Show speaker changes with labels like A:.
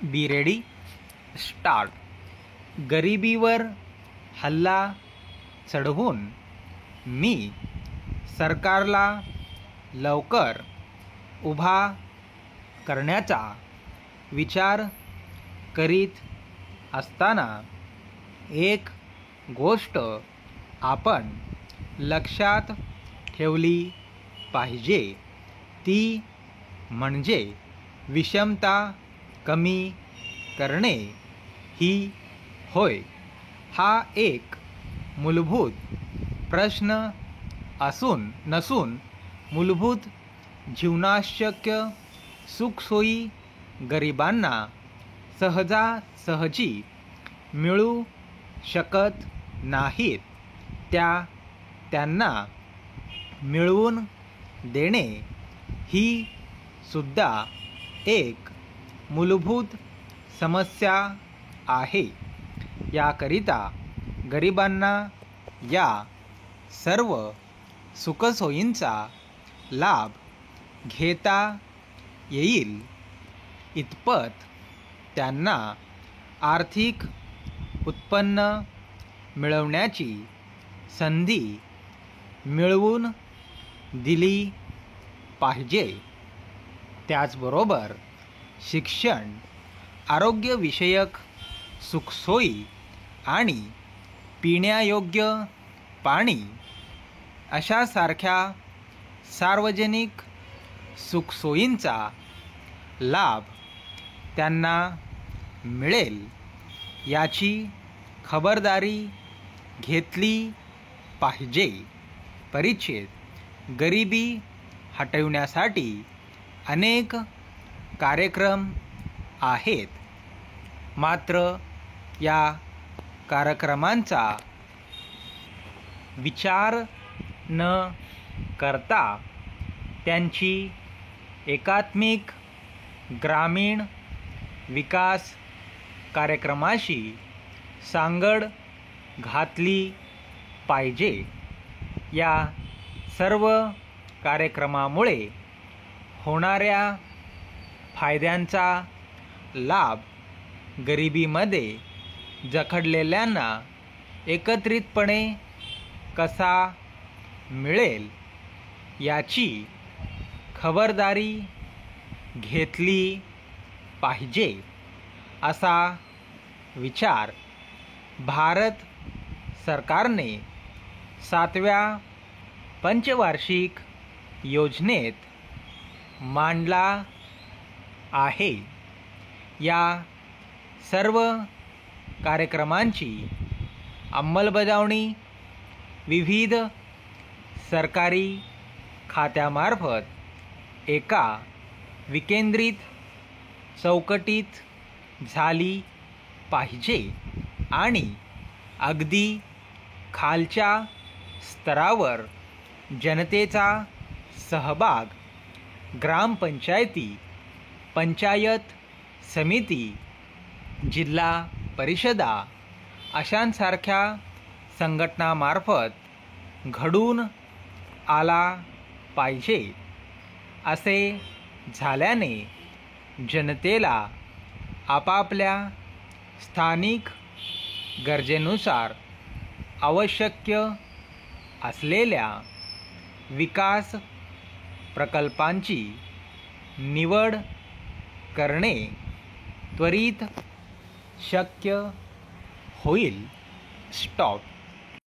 A: Be ready start. गरिबीवर हल्ला चढवून मी सरकारला लवकर उभा करण्याचा विचार करीत असताना एक गोष्ट आपण लक्षात ठेवली पाहिजे, ती म्हणजे विषमता कमी करणे ही होय. हा एक मूलभूत प्रश्न नसून मूलभूत जीवनावश्यक सुखसोयी गरिबांना सहजासहजी मिळू शकत नाहीत, त्यांना मिळवून देणे ही सुद्धा एक मूलभूत समस्या आहे. याकरिता गरिबांना या सर्व सुखसोयींचा लाभ घेता येईल इतपत त्यांना आर्थिक उत्पन्न मिळवण्याची संधी मिळवून दिली पाहिजे. त्याचबरोबर शिक्षण, आरोग्यविषयक सुखसोयी आणि पिण्यायोग्य पाणी अशासारख्या सार्वजनिक सुखसोयींचा लाभ त्यांना मिळेल याची खबरदारी घेतली पाहिजे. परिच्छेद. गरिबी हटविण्यासाठी अनेक कार्यक्रम आहेत, मात्र या कार्यक्रमांचा विचार न करता त्यांची एकात्मिक ग्रामीण विकास कार्यक्रमाशी सांगड घातली पाहिजे. या सर्व कार्यक्रमामुळे होणाऱ्या फायद्यांचा लाभ गरिबीमध्ये जखडलेल्यांना एकत्रितपणे कसा मिळेल याची खबरदारी घेतली पाहिजे, असा विचार भारत सरकारने 7व्या पंचवार्षिक योजनेत मांडला आहे. या सर्व कार्यक्रमांची अंमलबजावणी विविध सरकारी खात्यामार्फत एका विकेंद्रित चौकटीत झाली पाहिजे आणि अगदी खालच्या स्तरावर जनतेचा सहभाग, ग्रामपंचायती, पंचायत समिती, जिल्हा परिषदा अशांसारख्या संघटनामार्फत घडून आला पाहिजे. असे झाल्याने जनतेला आपापल्या स्थानिक गरजेनुसार आवश्यक असलेल्या विकास प्रकल्पांची निवड करणे त्वरित शक्य होईल. स्टॉप.